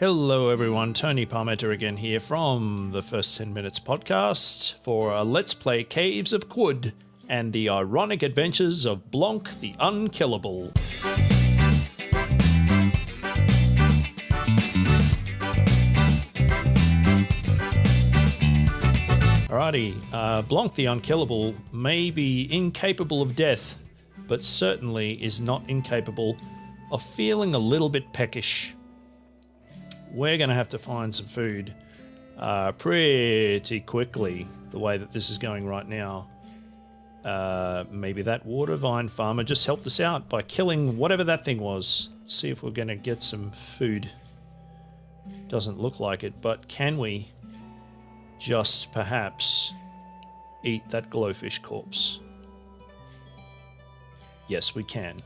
Hello everyone, Tony Parmenter again here from the First 10 Minutes podcast for a Let's Play Caves of Quud and the ironic adventures of Blonq the Unkillable. Alrighty, Blonq the Unkillable may be incapable of death, but certainly is not incapable of feeling a little bit peckish. We're going to have to find some food pretty quickly, the way that this is going right now. Maybe that water vine farmer just helped us out by killing whatever that thing was. Let's see if we're going to get some food. Doesn't look like it, but can we just perhaps eat that glowfish corpse? Yes, we can.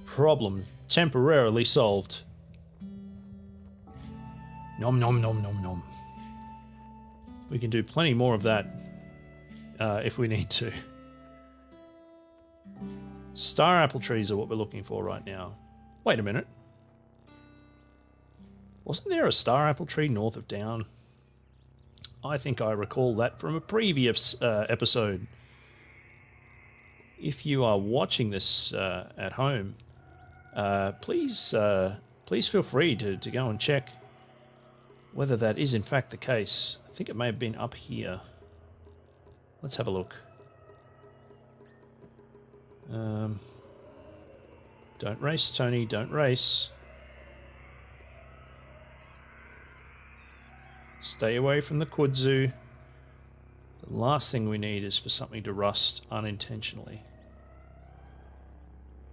Problem temporarily solved. Nom nom nom nom nom. We can do plenty more of that if we need to. Star apple trees are what we're looking for right now. Wait a minute. Wasn't there a star apple tree north of Down? I think I recall that from a previous episode. If you are watching this at home, please feel free to go and check whether that is in fact the case. I think it may have been up here. Let's have a look. Don't race, Tony, don't race. Stay away from the kudzu. The last thing we need is for something to rust unintentionally.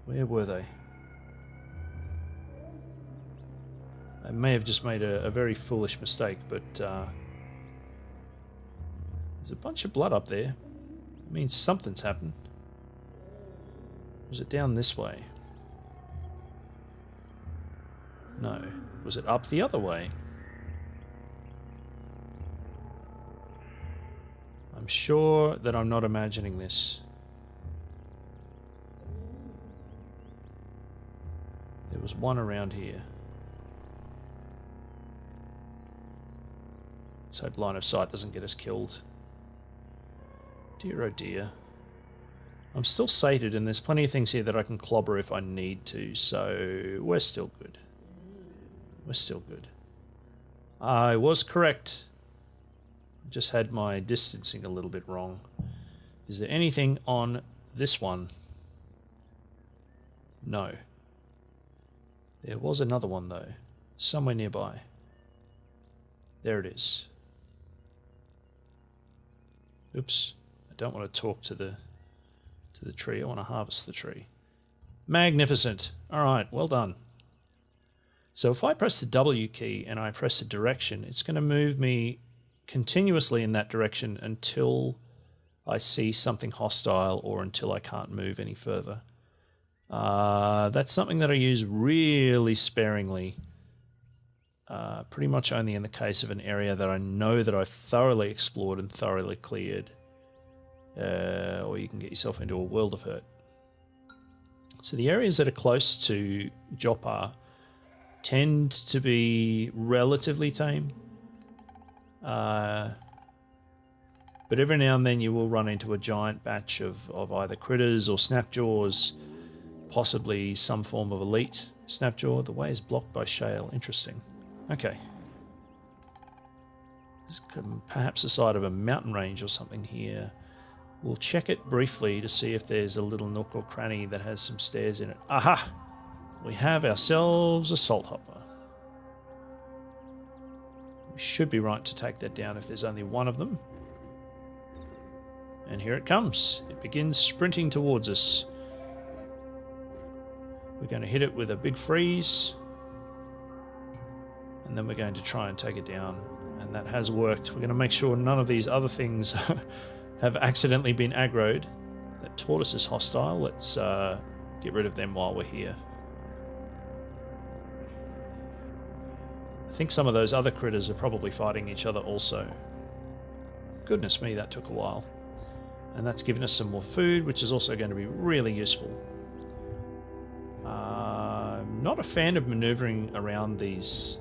Where were they? I may have just made a very foolish mistake, but there's a bunch of blood up there. It means something's happened. Was it down this way? No. Was it up the other way? I'm sure that I'm not imagining this. There was one around here. Let's hope line of sight doesn't get us killed. Dear oh dear. I'm still sated and there's plenty of things here that I can clobber if I need to, so we're still good. We're still good. I was correct. I just had my distancing a little bit wrong. Is there anything on this one? No. There was another one though, somewhere nearby. There it is. Oops, I don't want to talk to the tree. I want to harvest the tree. Magnificent. All right, well done. So if I press the W key and I press a direction, it's going to move me continuously in that direction until I see something hostile or until I can't move any further. That's something that I use really sparingly. Pretty much only in the case of an area that I know that I've thoroughly explored and thoroughly cleared. Or you can get yourself into a world of hurt. So the areas that are close to Jopar tend to be relatively tame. But every now and then you will run into a giant batch of either critters or snapjaws, possibly some form of elite snapjaw. The way is blocked by shale. Interesting. Okay. There's perhaps the side of a mountain range or something here. We'll check it briefly to see if there's a little nook or cranny that has some stairs in it. Aha! We have ourselves a salt hopper. We should be right to take that down if there's only one of them. And here it comes. It begins sprinting towards us. We're going to hit it with a big freeze. And then we're going to try and take it down. And that has worked. We're going to make sure none of these other things have accidentally been aggroed. That tortoise is hostile. Let's get rid of them while we're here. I think some of those other critters are probably fighting each other also. Goodness me, that took a while. And that's given us some more food, which is also going to be really useful. not a fan of maneuvering around these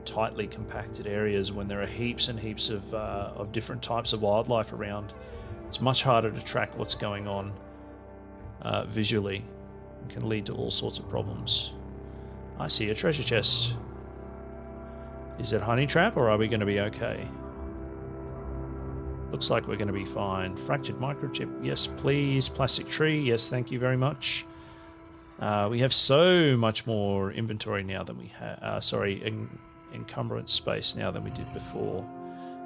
tightly compacted areas when there are heaps and heaps of different types of wildlife around. It's much harder to track what's going on visually. It can lead to all sorts of problems. I see a treasure chest. Is it honey trap or are we going to be okay? Looks like we're going to be fine. Fractured microchip. Yes, please. Plastic tree. Yes, thank you very much. We have so much more inventory now than we had. Encumbrance space now than we did before.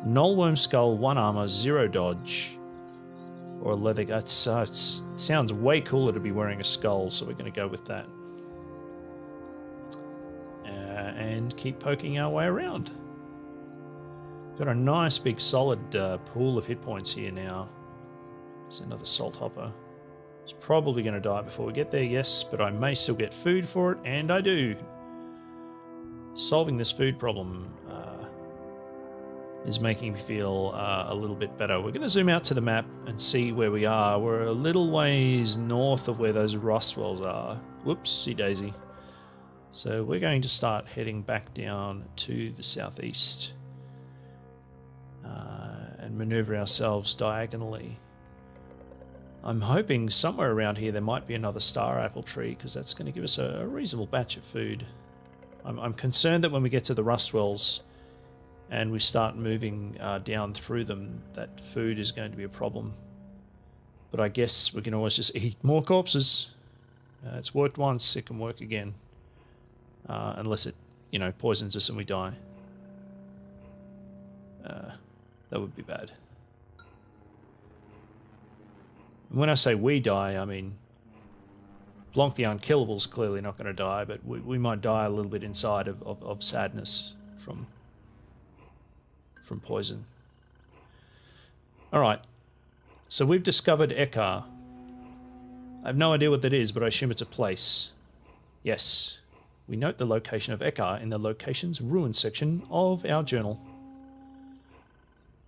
Nullworm skull, 1 armor, 0 dodge. Or a leather. It sounds way cooler to be wearing a skull, so we're going to go with that. And keep poking our way around. Got a nice big solid pool of hit points here now. There's another salt hopper. It's probably going to die before we get there, yes, but I may still get food for it, and I do. Solving this food problem is making me feel a little bit better. We're going to zoom out to the map and see where we are. We're a little ways north of where those rust wells are. Whoopsie daisy. So we're going to start heading back down to the southeast and maneuver ourselves diagonally. I'm hoping somewhere around here there might be another star apple tree, because that's going to give us a reasonable batch of food. I'm concerned that when we get to the rust wells and we start moving down through them, that food is going to be a problem. But I guess we can always just eat more corpses. It's worked once, it can work again. Unless it, poisons us and we die. That would be bad. And when I say we die, I mean Blonq the Unkillable is clearly not going to die, but we might die a little bit inside of sadness from poison. Alright, so we've discovered Ekar. I have no idea what that is, but I assume it's a place. Yes, we note the location of Ekar in the locations ruins section of our journal.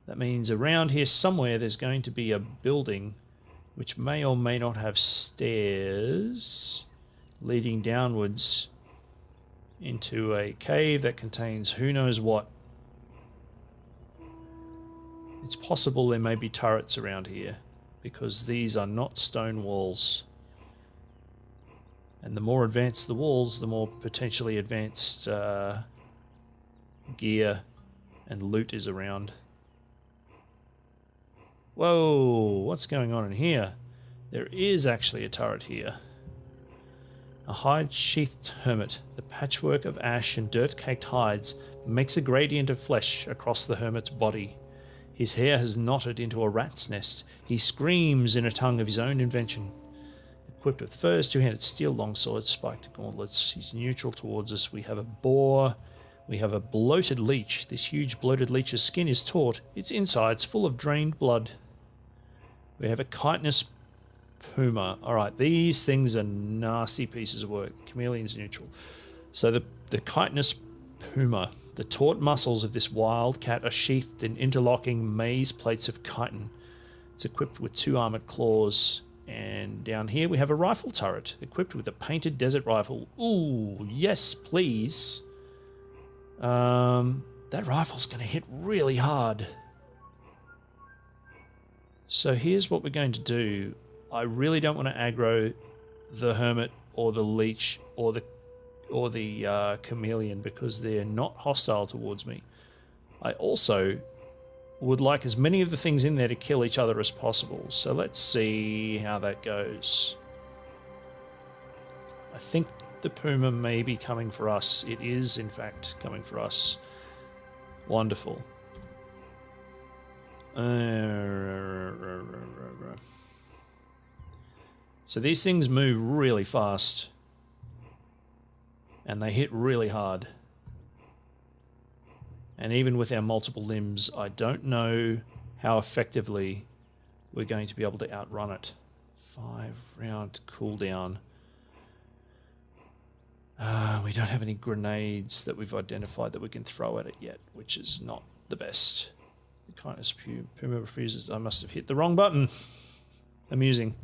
That means around here somewhere there's going to be a building which may or may not have stairs leading downwards into a cave that contains who knows what. It's possible there may be turrets around here, because these are not stone walls. And the more advanced the walls, the more potentially advanced gear and loot is around. Whoa, what's going on in here? There is actually a turret here. A hide-sheathed hermit. The patchwork of ash and dirt-caked hides makes a gradient of flesh across the hermit's body. His hair has knotted into a rat's nest. He screams in a tongue of his own invention. Equipped with furs, two-handed steel longsword, spiked gauntlets. He's neutral towards us. We have a boar. We have a bloated leech. This huge bloated leech's skin is taut. Its insides full of drained blood. We have a chitinous puma. Alright, these things are nasty pieces of work. Chameleon's neutral. So the chitinous puma. The taut muscles of this wild cat are sheathed in interlocking maze plates of chitin. It's equipped with 2 armored claws. And down here we have a rifle turret, equipped with a painted desert rifle. Ooh, yes, please. That rifle's going to hit really hard. So here's what we're going to do. I really don't want to aggro the hermit or the leech or the chameleon, because they're not hostile towards me. I also would like as many of the things in there to kill each other as possible. So let's see how that goes. I think the puma may be coming for us. It is, in fact, coming for us. Wonderful. So these things move really fast. And they hit really hard. And even with our multiple limbs, I don't know how effectively we're going to be able to outrun it. 5-round cooldown. We don't have any grenades that we've identified that we can throw at it yet, which is not the best. The kindness puma refuses. I must have hit the wrong button. Amusing.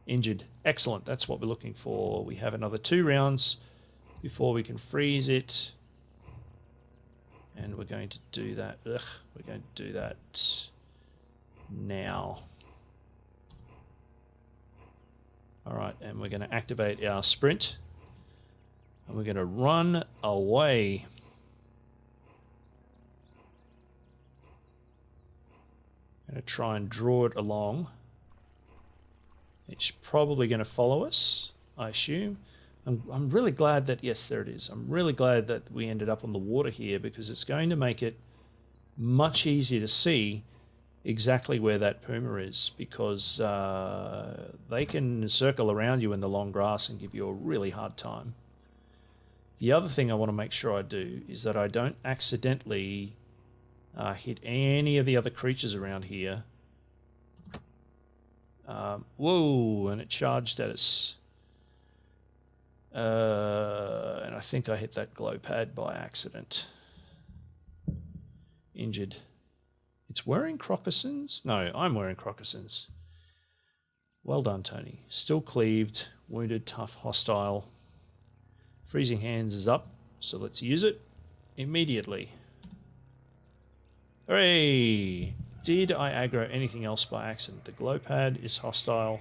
Injured. Excellent. That's what we're looking for. We have another 2 rounds. before we can freeze it. And we're going to do that. We're going to do that now. Alright, and we're going to activate our sprint. And we're going to run away. I'm going to try and draw it along. It's probably going to follow us, I assume. I'm really glad that, yes, there it is. I'm really glad that we ended up on the water here, because it's going to make it much easier to see exactly where that puma is, because they can circle around you in the long grass and give you a really hard time. The other thing I want to make sure I do is that I don't accidentally hit any of the other creatures around here. Whoa, and it charged at us. And I think I hit that glow pad by accident. Injured. It's wearing crocossins? No, I'm wearing crocossins. Well done, Tony. Still cleaved, wounded, tough, hostile. Freezing hands is up, so let's use it immediately. Hooray! Did I aggro anything else by accident? The glow pad is hostile.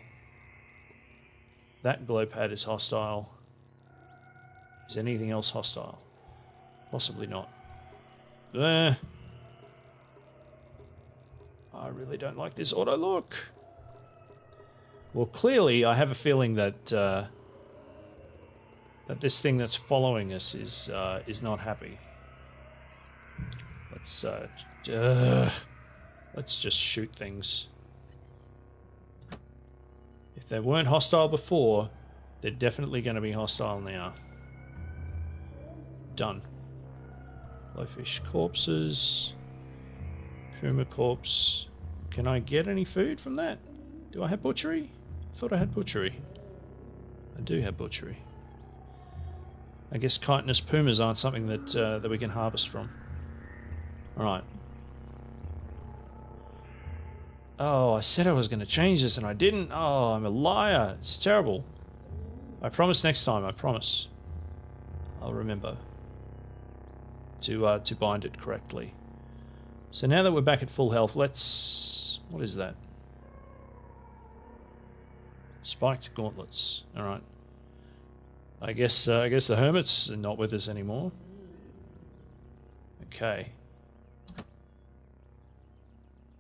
That glow pad is hostile. Is anything else hostile? Possibly not. I really don't like this auto look. Well, clearly I have a feeling that that this thing that's following us is not happy. Let's just shoot things. If they weren't hostile before, they're definitely going to be hostile now. Done. Glowfish corpses. Puma corpse. Can I get any food from that? Do I have butchery? I thought I had butchery. I do have butchery. I guess chitinous pumas aren't something that that we can harvest from. Alright. Oh, I said I was going to change this and I didn't. Oh, I'm a liar. It's terrible. I promise next time, I promise. I'll remember to bind it correctly. So now that we're back at full health, let's... What is that? Spiked gauntlets. Alright. I guess the hermit's not with us anymore. Okay.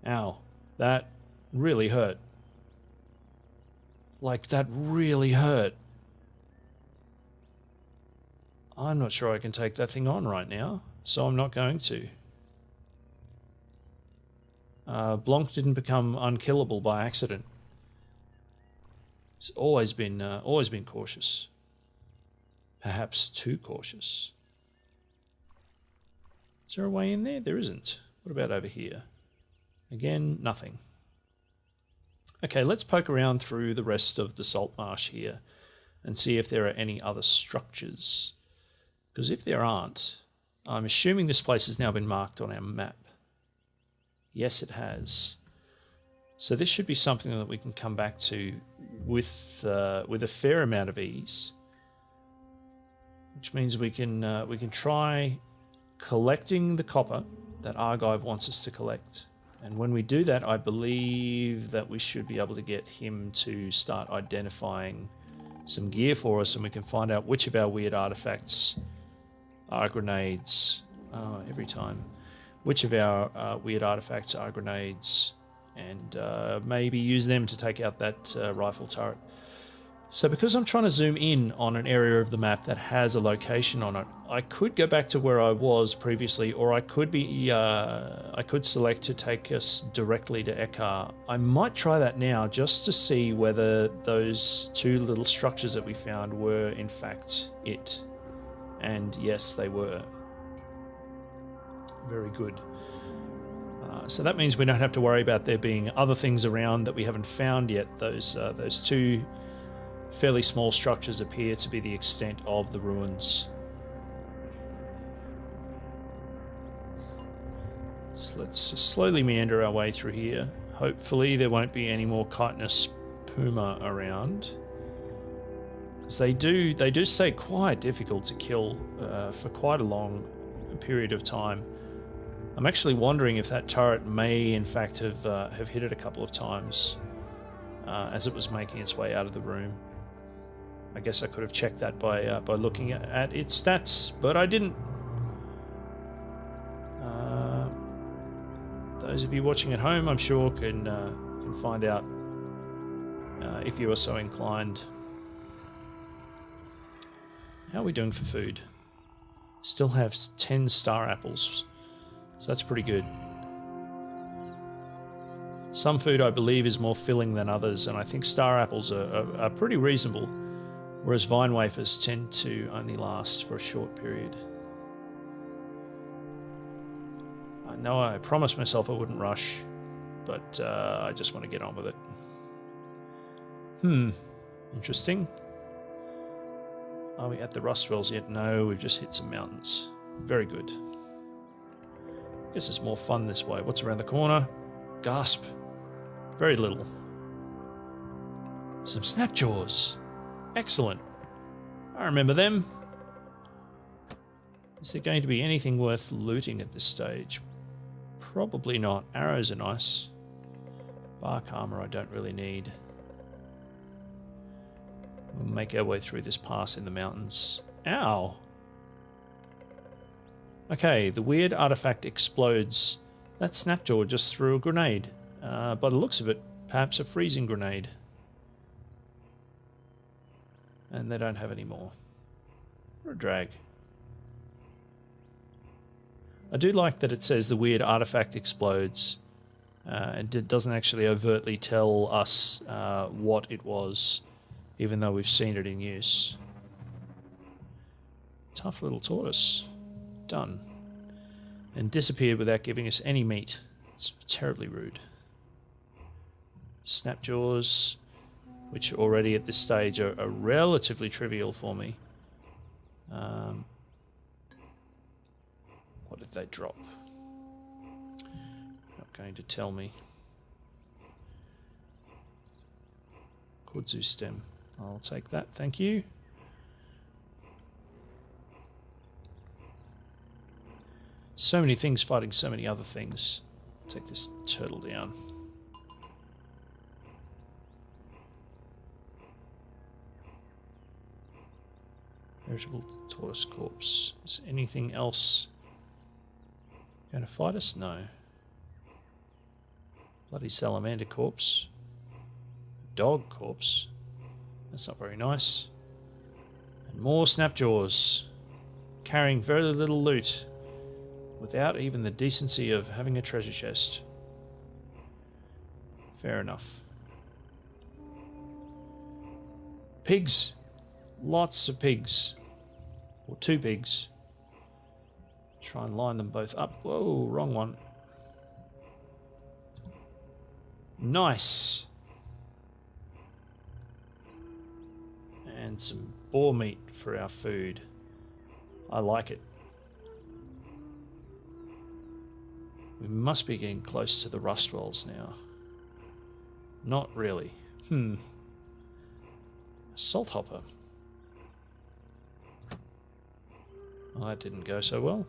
Ow. That really hurt. Like, that really hurt. I'm not sure I can take that thing on right now, so I'm not going to. Blonq didn't become unkillable by accident. He's always been cautious. Perhaps too cautious. Is there a way in there? There isn't. What about over here? Again, nothing. Okay, let's poke around through the rest of the salt marsh here and see if there are any other structures. Because if there aren't, I'm assuming this place has now been marked on our map. Yes, it has. So this should be something that we can come back to with a fair amount of ease, which means we can try collecting the copper that Argyve wants us to collect. And when we do that, I believe that we should be able to get him to start identifying some gear for us, and we can find out which of our weird artifacts are grenades. Every time. Which of our weird artifacts are grenades, and maybe use them to take out that rifle turret. So because I'm trying to zoom in on an area of the map that has a location on it, I could go back to where I was previously, or I could select to take us directly to Ekar. I might try that now just to see whether those two little structures that we found were in fact it. And yes, they were. Very good. So that means we don't have to worry about there being other things around that we haven't found yet. Those two fairly small structures appear to be the extent of the ruins. So let's slowly meander our way through here. Hopefully there won't be any more chitinous puma around. They do stay quite difficult to kill for quite a long period of time. I'm actually wondering if that turret may in fact have hit it a couple of times as it was making its way out of the room. I guess I could have checked that by looking at its stats, but I didn't. Those of you watching at home, I'm sure, can find out if you are so inclined. How are we doing for food? Still have 10 star apples, so that's pretty good. Some food, I believe, is more filling than others, and I think star apples are pretty reasonable, whereas vine wafers tend to only last for a short period. I know I promised myself I wouldn't rush, but I just want to get on with it. Interesting. Are we at the rust wells yet? No, we've just hit some mountains. Very good. Guess it's more fun this way. What's around the corner? Gasp. Very little. Some snapjaws. Excellent. I remember them. Is there going to be anything worth looting at this stage? Probably not. Arrows are nice. Bark armor I don't really need. We'll make our way through this pass in the mountains. Ow! Okay, the weird artifact explodes. That snapjaw just threw a grenade. By the looks of it, perhaps a freezing grenade. And they don't have any more. What a drag. I do like that it says the weird artifact explodes. It doesn't actually overtly tell us what it was, even though we've seen it in use. Tough little tortoise. Done. And disappeared without giving us any meat. It's terribly rude. Snapjaws, which already at this stage are relatively trivial for me. What did they drop? Not going to tell me. Kudzu stem. I'll take that, thank you. So many things fighting so many other things. Take this turtle down. Veritable tortoise corpse. Is anything else going to fight us? No. Bloody salamander corpse. Dog corpse. That's not very nice. And more snapjaws. Carrying very little loot. Without even the decency of having a treasure chest. Fair enough. Pigs. Lots of pigs. Or 2 pigs. Try and line them both up. Whoa, wrong one. Nice. And some boar meat for our food. I like it. We must be getting close to the rust wells now. Not really. Salt hopper. Well, that didn't go so well.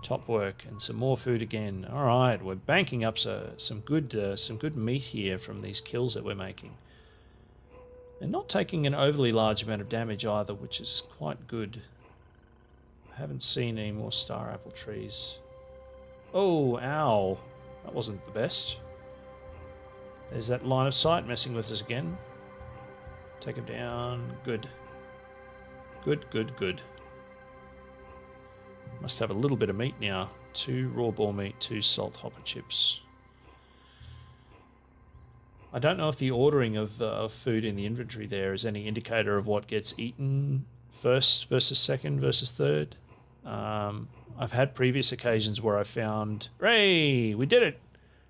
Top work and some more food again. All right, we're banking up some good meat here from these kills that we're making, and not taking an overly large amount of damage either, which is quite good. I haven't seen any more star apple trees. Oh, ow! That wasn't the best. There's that line of sight messing with us again. Take him down. Good. Good, good, good. Must have a little bit of meat now. 2 raw boar meat, 2 salt hopper chips. I don't know if the ordering of food in the inventory there is any indicator of what gets eaten first versus second versus third. I've had previous occasions where I found... Hooray! We did it!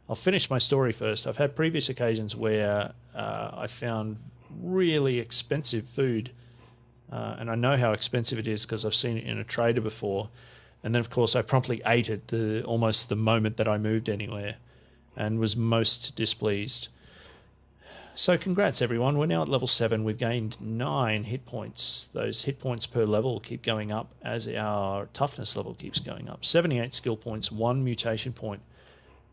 I'll finish my story first. I've had previous occasions where I found really expensive food. And I know how expensive it is because I've seen it in a trader before. And then, of course, I promptly ate it almost the moment that I moved anywhere and was most displeased. So congrats everyone, we're now at level 7. We've gained 9 hit points. Those hit points per level keep going up as our toughness level keeps going up. 78 skill points, 1 mutation point.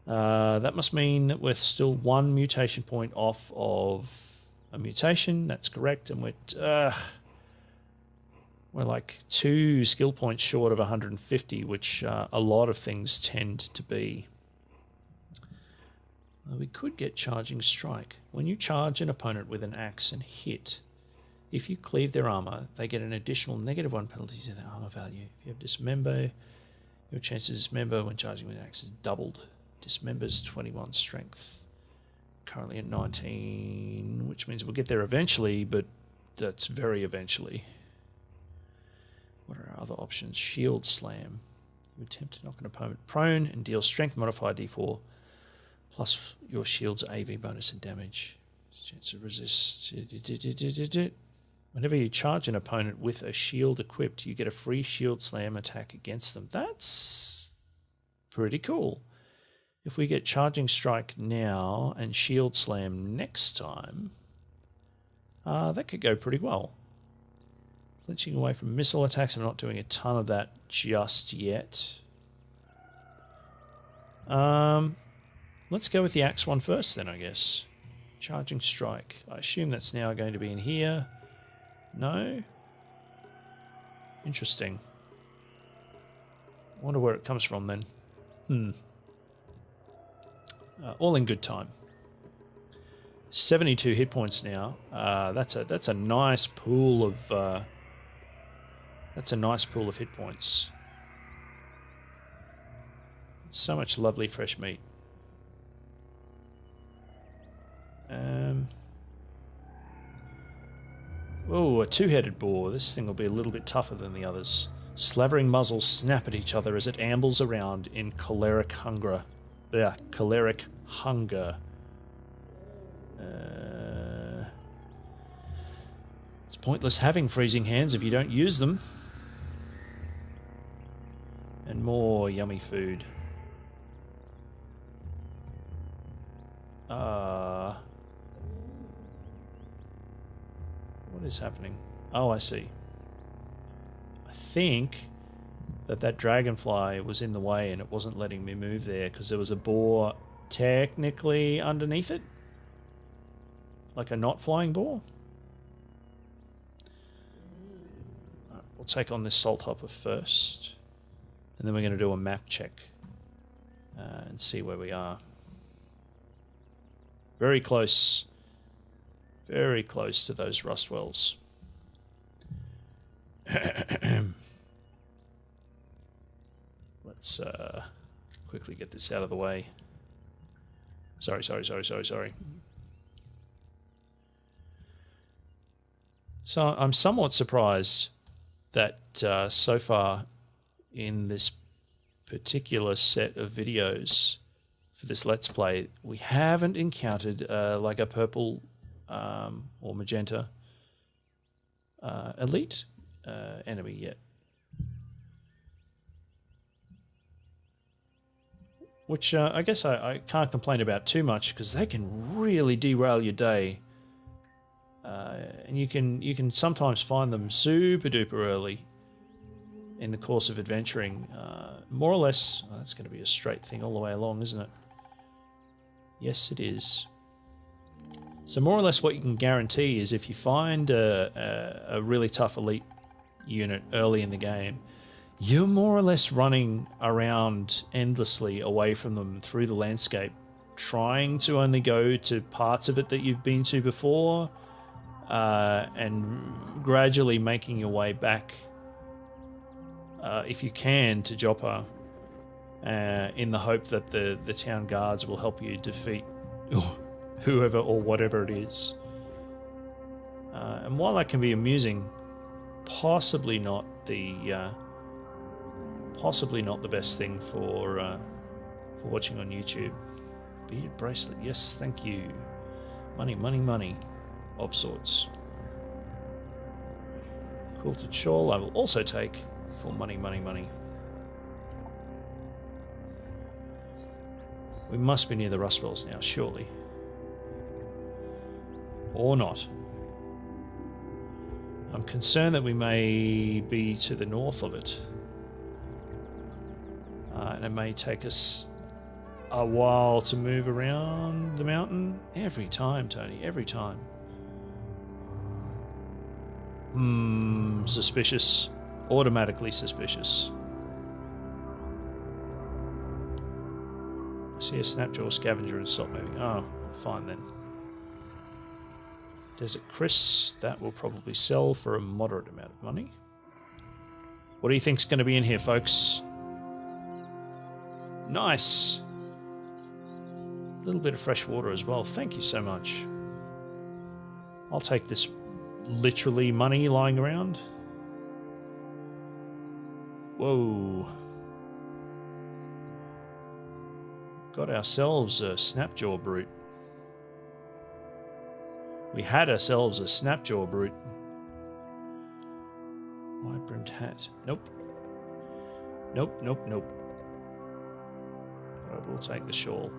That must mean that we're still 1 mutation point off of a mutation. That's correct, and we're like 2 skill points short of 150, which a lot of things tend to be. We could get Charging Strike. When you charge an opponent with an axe and hit, if you cleave their armor, they get an additional -1 penalty to their armor value. If you have Dismember, your chance to dismember when charging with an axe is doubled. Dismember's 21 strength. Currently at 19, which means we'll get there eventually, but that's very eventually. What are our other options? Shield Slam. You attempt to knock an opponent prone and deal strength modifier d4 plus your shield's AV bonus and damage. Chance to resist. Whenever you charge an opponent with a shield equipped, you get a free shield slam attack against them. That's pretty cool. If we get Charging Strike now and Shield Slam next time, that could go pretty well. Flinching away from missile attacks, I'm not doing a ton of that just yet. Let's go with the axe one first then, I guess. Charging Strike. I assume that's now going to be in here. No? Interesting. Wonder where it comes from then. All in good time. 72 hit points now. That's a nice pool of hit points. So much lovely fresh meat. Oh, a 2-headed boar. This thing will be a little bit tougher than the others. Slavering muzzles snap at each other as it ambles around in choleric hunger. Choleric hunger. It's pointless having freezing hands if you don't use them. And more yummy food. What is happening? Oh, I see. I think that dragonfly was in the way and it wasn't letting me move there because there was a boar technically underneath it. Like a not flying boar. Right, we'll take on this salt hopper first. And then we're going to do a map check and see where we are. Very close to those rust wells. Let's quickly get this out of the way. Sorry. So I'm somewhat surprised that so far in this particular set of videos for this Let's Play, we haven't encountered like a purple or magenta elite enemy yet. Which I guess I can't complain about too much because they can really derail your day. And you can sometimes find them super duper early in the course of adventuring. More or less, that's going to be a straight thing all the way along, isn't it? Yes, it is. So more or less what you can guarantee is if you find a really tough elite unit early in the game, you're more or less running around endlessly away from them through the landscape, trying to only go to parts of it that you've been to before, and gradually making your way back, if you can, to Joppa, in the hope that the town guards will help you defeat whoever or whatever it is. And while that can be amusing, possibly not the best thing for watching on YouTube. Beaded bracelet, yes, thank you. Money of sorts. Quilted shawl I will also take for money. We must be near the rust wells now, surely. Or not. I'm concerned that we may be to the north of it. And it may take us a while to move around the mountain. Every time, Tony, every time. Suspicious. Automatically suspicious. I see a snapjaw scavenger and stop moving. Oh, fine then. Desert Chris, that will probably sell for a moderate amount of money. What do you think's going to be in here, folks? Nice. A little bit of fresh water as well. Thank you so much. I'll take this literally money lying around. Whoa. Got ourselves a snapjaw brute. We had ourselves a snapjaw brute. Wide-brimmed hat. Nope. Nope, nope, nope. Alright, we'll take the shawl.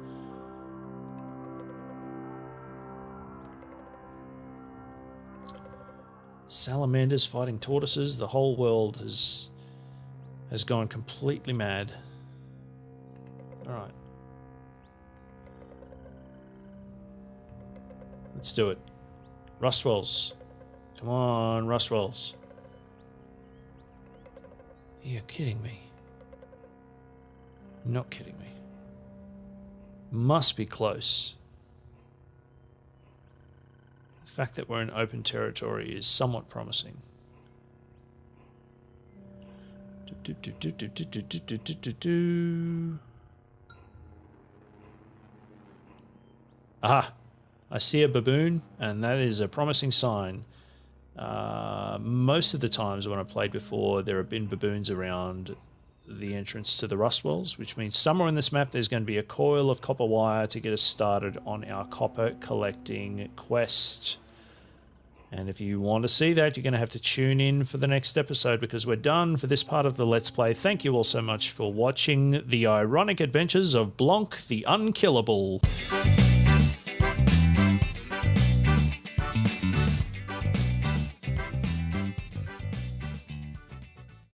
Salamanders fighting tortoises. The whole world has gone completely mad. Alright. Let's do it. Rustwells. Come on, Rustwells. You're kidding me. You're not kidding me. Must be close. The fact that we're in open territory is somewhat promising. Aha! I see a baboon, and that is a promising sign. Most of the times when I played before, there have been baboons around the entrance to the Rustwells, which means somewhere in this map there's going to be a coil of copper wire to get us started on our copper collecting quest. And if you want to see that, you're going to have to tune in for the next episode, because we're done for this part of the Let's Play. Thank you all so much for watching the ironic adventures of Blonq the Unkillable.